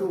2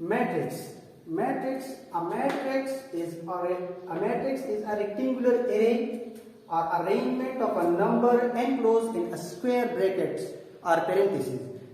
Matrix is a rectangular array or arrangement of a number enclosed in a square brackets or parentheses۔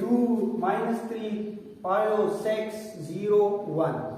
2 -3 5 6 0 1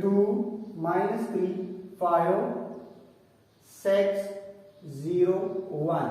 2 -3 5 6 0 1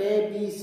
A B C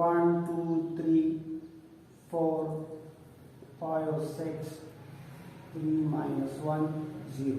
1 2 3 4 5 6 3 -1 0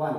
1،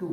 2،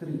3۔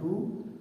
2،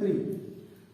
3۔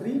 3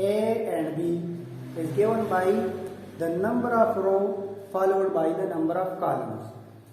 A and B is given by the number of row followed by the number of columns۔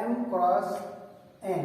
M cross N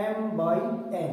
M by N،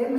M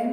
N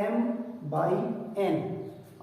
M by N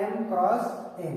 M cross N۔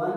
1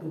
2،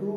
2،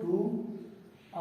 2،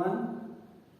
1،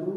2،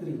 3،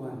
1،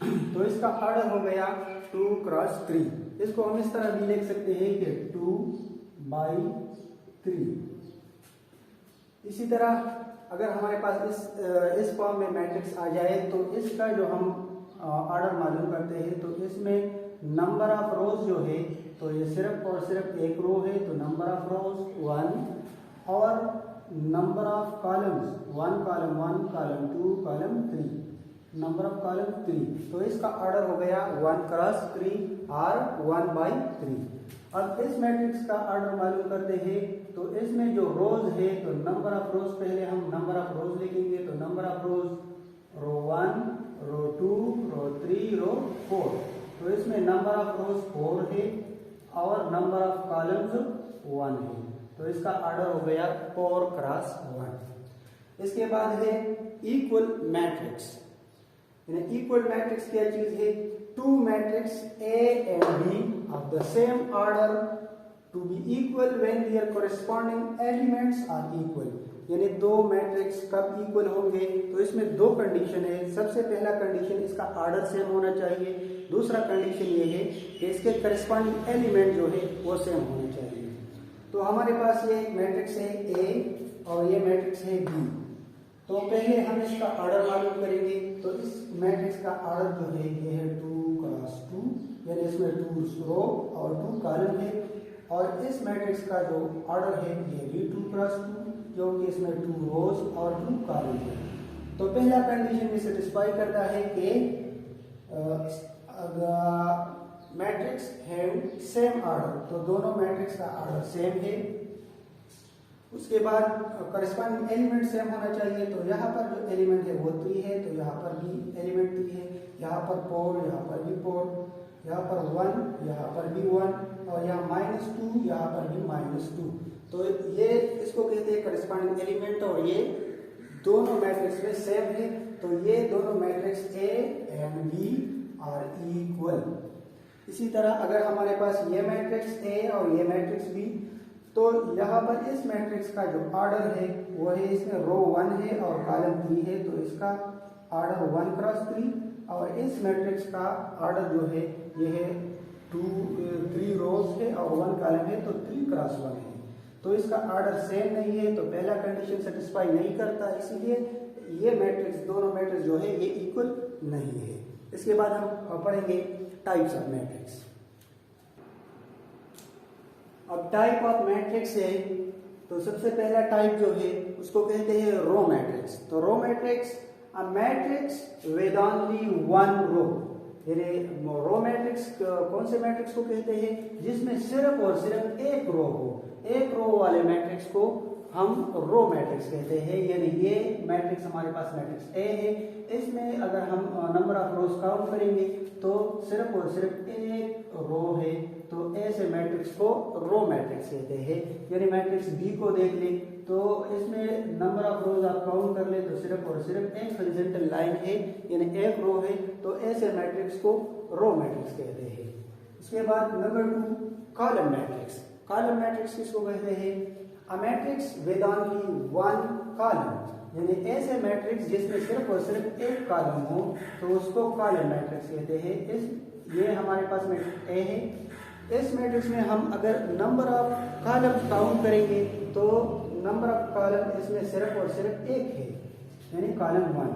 तो इसका order हो गया 2 cross 3। इसको हम इस तरह भी लिख सकते हैं कि 2/3। इसी तरह अगर हमारे पास इस फॉर्म में मैट्रिक्स आ जाए तो इसका जो हम ऑर्डर मालूम करते हैं तो इसमें नंबर ऑफ रोज जो है तो ये सिर्फ और सिर्फ एक रो है तो नंबर ऑफ रोज 1 और number of columns 1 column 1 column 2 column 3 number of column 3। तो इसका ऑर्डर हो गया 1 क्रॉस 3 और 1/3। अब इस मैट्रिक्स का ऑर्डर मालूम करते हैं तो इसमें जो रोज है तो नंबर ऑफ रोज पहले हम नंबर ऑफ रोज लिखेंगे तो नंबर ऑफ रोज रो 1 रो 2 रो 3 रो 4। तो इसमें नंबर ऑफ रोज 4 है और नंबर ऑफ कॉलम्स 1 है तो इसका ऑर्डर हो गया 4 क्रॉस 1। इसके बाद है इक्वल मैट्रिक्स। इक्वल मैट्रिक्स क्या चीज है? Two matrix A and B of the same order to be equal when their corresponding elements are equal। यानी दो मैट्रिक्स कब इक्वल होंगे? तो इसमें दो कंडीशन है। सबसे पहला कंडीशन इसका ऑर्डर सेम होना चाहिए। दूसरा कंडीशन ये है कि इसके करस्पॉन्डिंग एलिमेंट जो है वो सेम होने चाहिए। तो हमारे पास ये मैट्रिक्स है A और ये मैट्रिक्स है B। तो पहले हम इसका ऑर्डर मालूम करेंगे। तो इस मैट्रिक्स का ऑर्डर जो है ये है 2 क्रॉस 2 यानी इसमें 2 रो और 2 कॉलम है और इस मैट्रिक्स का जो ऑर्डर है ये भी 2 क्रॉस 2 क्योंकि इसमें 2 रोज और 2 कॉलम है। तो पहला कंडीशन में सेटिस्फाई करता है कि मैट्रिक्स हैव सेम ऑर्डर। तो दोनों मैट्रिक्स का ऑर्डर सेम है। उसके बाद करस्पॉन्डिंग एलिमेंट सेम होना चाहिए। तो यहाँ पर जो एलिमेंट है वो 3 है तो यहाँ पर भी एलिमेंट 3 है। यहाँ पर 4 यहाँ पर भी 4 यहाँ पर 1 यहाँ पर भी 1 और यहाँ -2 यहाँ पर भी -2। तो ये इसको कहते हैं करस्पॉन्डिंग एलिमेंट और ये दोनों मैट्रिक्स में सेम है। तो ये दोनों matrix A and B are equal. इसी तरह अगर हमारे पास ये मैट्रिक्स A और ये मैट्रिक्स B तो यहाँ पर इस मैट्रिक्स का जो ऑर्डर है वो है इसमें रो 1 है और कॉलम 3 है तो इसका ऑर्डर 1 क्रॉस 3 और इस मैट्रिक्स का ऑर्डर जो है ये है 3 रोज है और 1 कॉलम है तो 3 क्रॉस 1 है। तो इसका ऑर्डर सेम नहीं है तो पहला कंडीशन सेटिस्फाई नहीं करता, इसीलिए ये मैट्रिक्स दोनों मैट्रिक्स जो है ये इक्वल नहीं है। इसके बाद हम पढ़ेंगे टाइप्स ऑफ मैट्रिक्स। अब टाइप ऑफ मैट्रिक्स है तो सबसे पहला टाइप जो है उसको कहते हैं रो मैट्रिक्स। तो row matrix a matrix with only 1 row. यानी रो मैट्रिक्स कौन से मैट्रिक्स को कहते हैं? जिसमें सिर्फ और सिर्फ एक रो हो। एक रो वाले मैट्रिक्स को हम रो मैट्रिक्स कहते हैं। यानी ये मैट्रिक्स हमारे पास मैट्रिक्स A है। इसमें अगर हम नंबर ऑफ रोज काउंट करेंगे तो सिर्फ और सिर्फ एक रो है तो ऐसे मैट्रिक्स को रो मैट्रिक्स कहते हैं। यानी मैट्रिक्स B को देख लें तो इसमें नंबर ऑफ रोज आप काउंट कर ले तो सिर्फ और सिर्फ एक हॉरिजॉन्टल लाइन है यानी एक रो है तो ऐसे मैट्रिक्स को रो मैट्रिक्स कहते हैं। इसके बाद number 2 column matrix. Column matrix किसको कहते हैं? अ मैट्रिक्स विद ओनली 1 कॉलम। यानी ऐसे मैट्रिक्स जिसमें सिर्फ और सिर्फ एक कॉलम हो तो उसको कॉलम मैट्रिक्स कहते हैं। ये हमारे पास मैट्रिक्स A है। इस मैट्रिक्स में हम अगर नंबर ऑफ कॉलम काउंट करेंगे तो नंबर ऑफ कॉलम इसमें सिर्फ और सिर्फ एक है यानी कॉलम 1।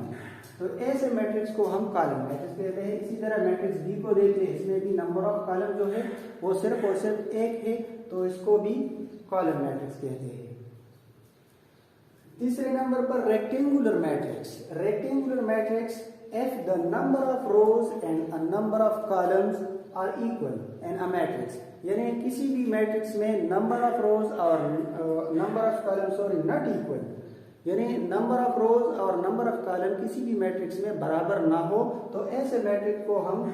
तो ऐसे मैट्रिक्स को हम कॉलम मैट्रिक्स कहते हैं। इसी तरह मैट्रिक्स B को देखते हैं, इसमें भी नंबर ऑफ कॉलम जो है वो सिर्फ और सिर्फ एक है तो इसको भी कॉलम मैट्रिक्स कहते हैं। तीसरे नंबर पर rectangular matrix. Rectangular matrix if the number of rows and a number of columns are equal in a matrix। यानी किसी भी मैट्रिक्स में नंबर ऑफ रोज और number of columns not equal, यानी नंबर ऑफ रोज और नंबर ऑफ कॉलम किसी भी matrix में बराबर ना हो तो ऐसे मैट्रिक्स को हम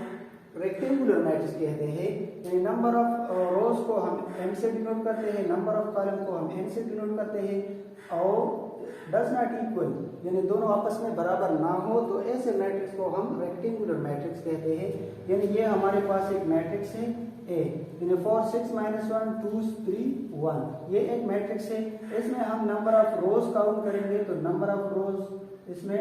रेक्टेंगुलर मैट्रिक्स कहते हैं। यानी नंबर ऑफ रोज को हम m से डिनोट करते हैं, नंबर ऑफ कॉलम को हम n से डिनोट करते हैं और डज नॉट इक्वल यानी दोनों आपस में बराबर ना हो तो ऐसे मैट्रिक्स को हम रेक्टेंगुलर मैट्रिक्स कहते हैं। यानी ये हमारे पास एक मैट्रिक्स है A, यानी 4 6 -1 2 3 1 ये एक मैट्रिक्स है। इसमें हम नंबर ऑफ रोज काउंट करेंगे तो नंबर ऑफ रोज इसमें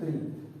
3.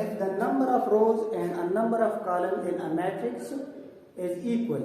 if the number of rows and a number of column in a matrix is equal.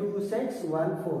2 6 1 4.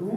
2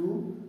2.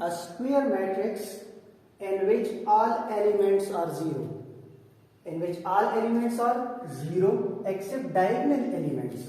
a square matrix in which all elements are zero, in which all elements are zero except diagonal elements.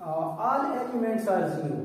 all elements are zero,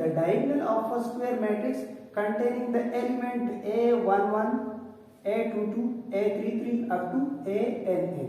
the diagonal of a square matrix containing the element a11 a22 a33 up to ann.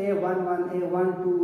A11 A12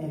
n.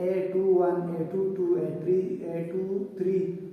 A21 A22 A23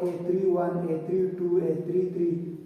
A31 A32 A33.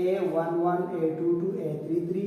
A11 A22 A33,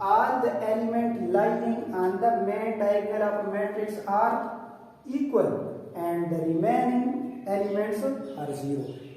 all the element lying on the main diagonal of a matrix are equal and the remaining elements are zero.